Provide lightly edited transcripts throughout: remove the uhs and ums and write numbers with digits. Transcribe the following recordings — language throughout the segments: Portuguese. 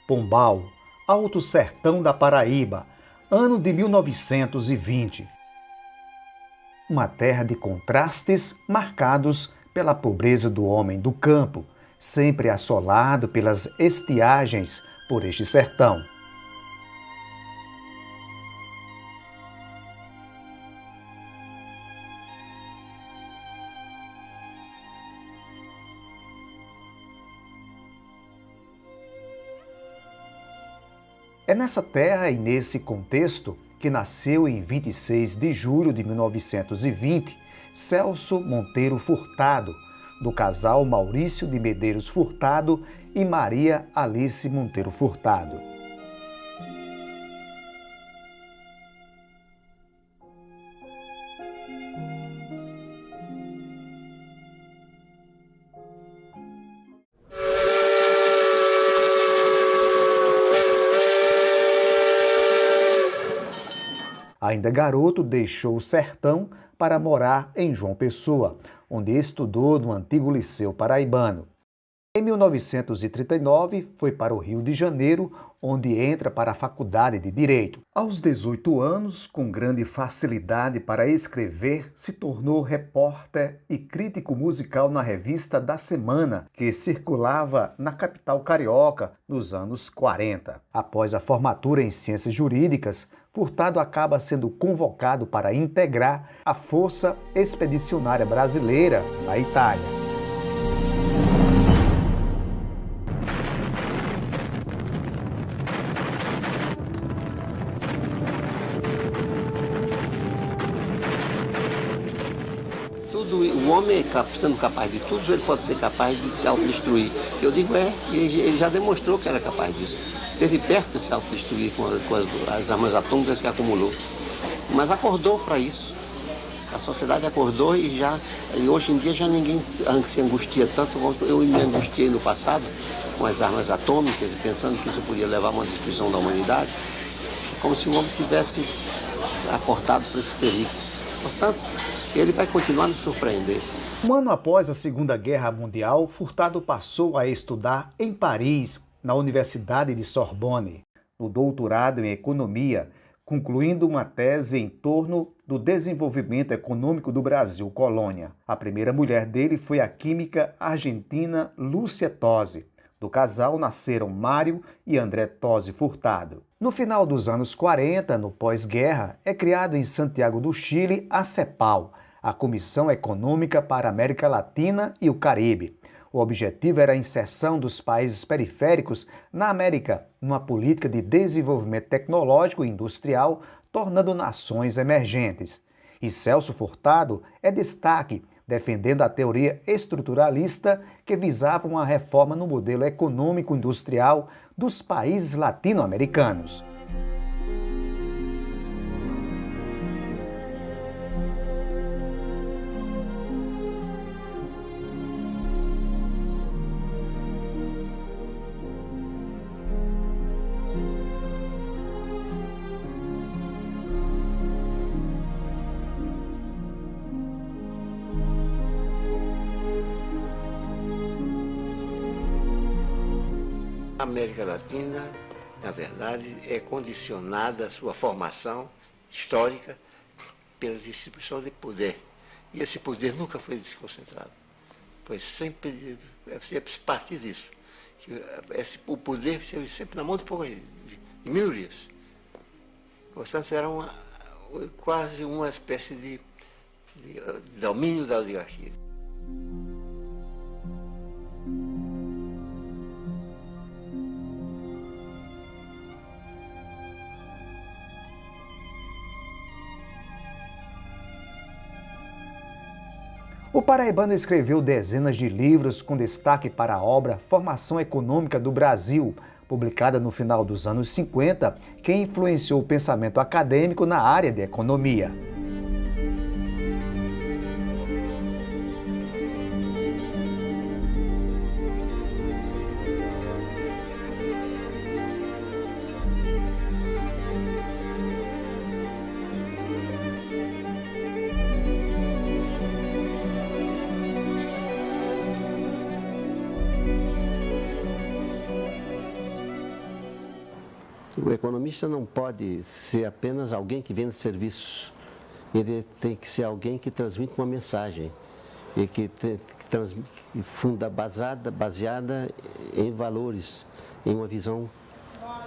Pombal, Alto Sertão da Paraíba, ano de 1920. Uma terra de contrastes marcados pela pobreza do homem do campo, sempre assolado pelas estiagens por este sertão. É nessa terra e nesse contexto que nasceu em 26 de julho de 1920 Celso Monteiro Furtado, do casal Maurício de Medeiros Furtado e Maria Alice Monteiro Furtado. Ainda garoto, deixou o sertão para morar em João Pessoa, onde estudou no antigo Liceu Paraibano. Em 1939, foi para o Rio de Janeiro, onde entra para a Faculdade de Direito. Aos 18 anos, com grande facilidade para escrever, se tornou repórter e crítico musical na revista Da Semana, que circulava na capital carioca nos anos 40. Após a formatura em Ciências Jurídicas, Furtado acaba sendo convocado para integrar a Força Expedicionária Brasileira na Itália. O homem, sendo capaz de tudo, ele pode ser capaz de se autodestruir. Eu digo ele já demonstrou que era capaz disso. Esteve perto de se autodestruir com as armas atômicas que acumulou. Mas acordou para isso. A sociedade acordou e hoje em dia já ninguém se angustia tanto quanto eu me angustiei no passado com as armas atômicas, pensando que isso podia levar a uma destruição da humanidade. Como se o homem tivesse acordado para esse perigo. Portanto, ele vai continuar nos surpreender. Um ano após a Segunda Guerra Mundial, Furtado passou a estudar em Paris, na Universidade de Sorbonne, no doutorado em Economia, concluindo uma tese em torno do desenvolvimento econômico do Brasil colônia. A primeira mulher dele foi a química argentina Lúcia Tozzi. Do casal nasceram Mário e André Tozzi Furtado. No final dos anos 40, no pós-guerra, é criado em Santiago do Chile a CEPAL, a Comissão Econômica para a América Latina e o Caribe. O objetivo era a inserção dos países periféricos na América numa política de desenvolvimento tecnológico e industrial, tornando nações emergentes. E Celso Furtado é destaque, defendendo a teoria estruturalista que visava uma reforma no modelo econômico-industrial dos países latino-americanos. A América Latina, na verdade, é condicionada a sua formação histórica pela distribuição de poder. E esse poder nunca foi desconcentrado, pois sempre se partir disso. O poder esteve sempre na mão de minorias. Portanto, era quase uma espécie de domínio da oligarquia. O paraibano escreveu dezenas de livros com destaque para a obra Formação Econômica do Brasil, publicada no final dos anos 50, que influenciou o pensamento acadêmico na área de economia. O economista não pode ser apenas alguém que vende serviços. Ele tem que ser alguém que transmite uma mensagem e que funda baseada em valores, em uma visão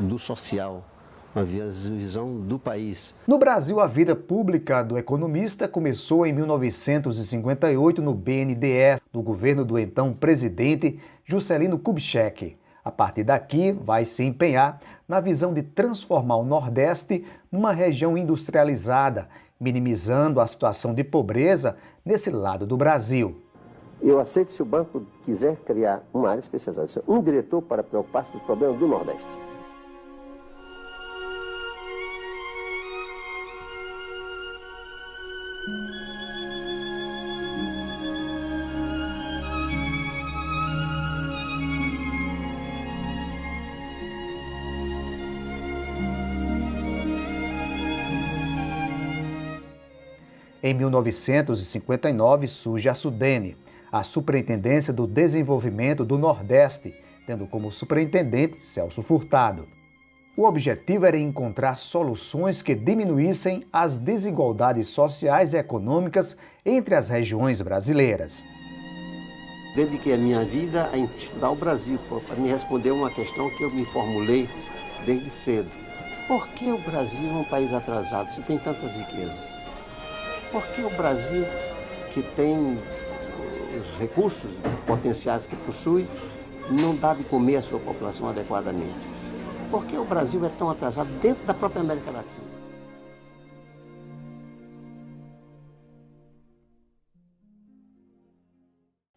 do social, uma visão do país. No Brasil, a vida pública do economista começou em 1958 no BNDES, do governo do então presidente Juscelino Kubitschek. A partir daqui, vai se empenhar na visão de transformar o Nordeste numa região industrializada, minimizando a situação de pobreza nesse lado do Brasil. Eu aceito se o banco quiser criar uma área especializada, um diretor para preocupar-se dos problemas do Nordeste. Em 1959 surge a SUDENE, a Superintendência do Desenvolvimento do Nordeste, tendo como superintendente Celso Furtado. O objetivo era encontrar soluções que diminuíssem as desigualdades sociais e econômicas entre as regiões brasileiras. Dediquei a minha vida a estudar o Brasil, para me responder uma questão que eu me formulei desde cedo. Por que o Brasil é um país atrasado se tem tantas riquezas? Por que o Brasil, que tem os recursos potenciais que possui, não dá de comer a sua população adequadamente? Por que o Brasil é tão atrasado dentro da própria América Latina?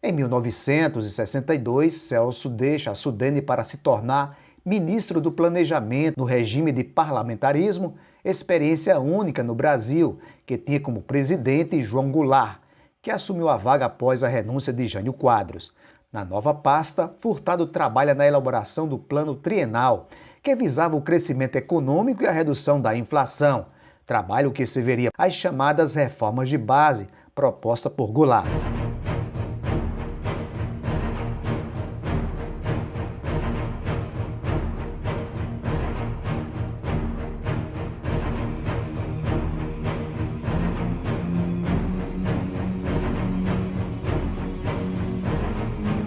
Em 1962, Celso deixa a SUDENE para se tornar ministro do Planejamento no regime de parlamentarismo, experiência única no Brasil, que tinha como presidente João Goulart, que assumiu a vaga após a renúncia de Jânio Quadros. Na nova pasta, Furtado trabalha na elaboração do Plano Trienal, que visava o crescimento econômico e a redução da inflação, trabalho que se veria as chamadas reformas de base, proposta por Goulart.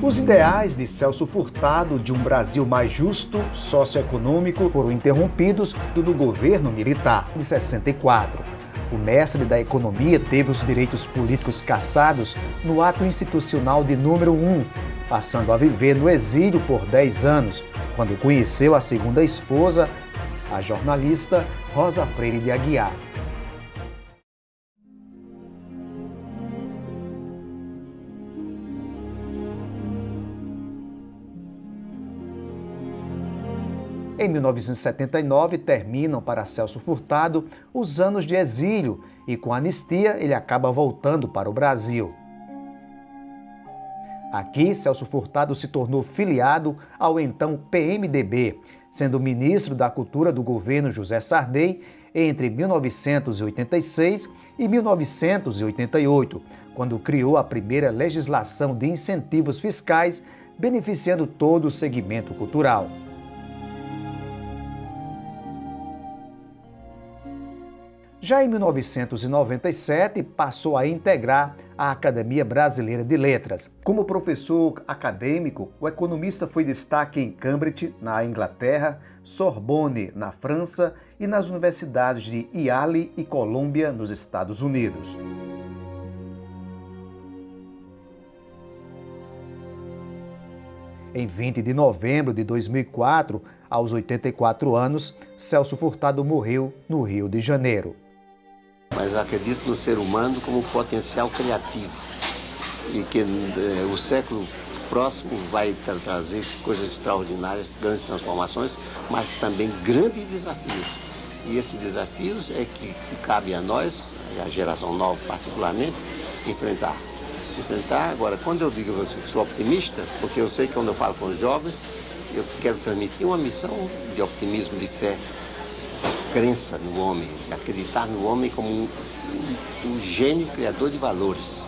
Os ideais de Celso Furtado de um Brasil mais justo, socioeconômico, foram interrompidos no governo militar de 64. O mestre da economia teve os direitos políticos cassados no ato institucional de número 1, passando a viver no exílio por 10 anos, quando conheceu a segunda esposa, a jornalista Rosa Freire de Aguiar. Em 1979, terminam para Celso Furtado os anos de exílio e, com anistia, ele acaba voltando para o Brasil. Aqui, Celso Furtado se tornou filiado ao então PMDB, sendo ministro da Cultura do governo José Sarney entre 1986 e 1988, quando criou a primeira legislação de incentivos fiscais, beneficiando todo o segmento cultural. Já em 1997, passou a integrar a Academia Brasileira de Letras. Como professor acadêmico, o economista foi destaque em Cambridge, na Inglaterra, Sorbonne, na França e nas universidades de Yale e Columbia, nos Estados Unidos. Em 20 de novembro de 2004, aos 84 anos, Celso Furtado morreu no Rio de Janeiro. Mas acredito no ser humano como potencial criativo e que o século próximo vai trazer coisas extraordinárias, grandes transformações, mas também grandes desafios. E esses desafios é que cabe a nós, a geração nova particularmente, enfrentar. Agora, quando eu digo que sou optimista, porque eu sei que quando eu falo com os jovens, eu quero transmitir uma missão de optimismo, de fé, crença no homem, de acreditar no homem como um gênio criador de valores.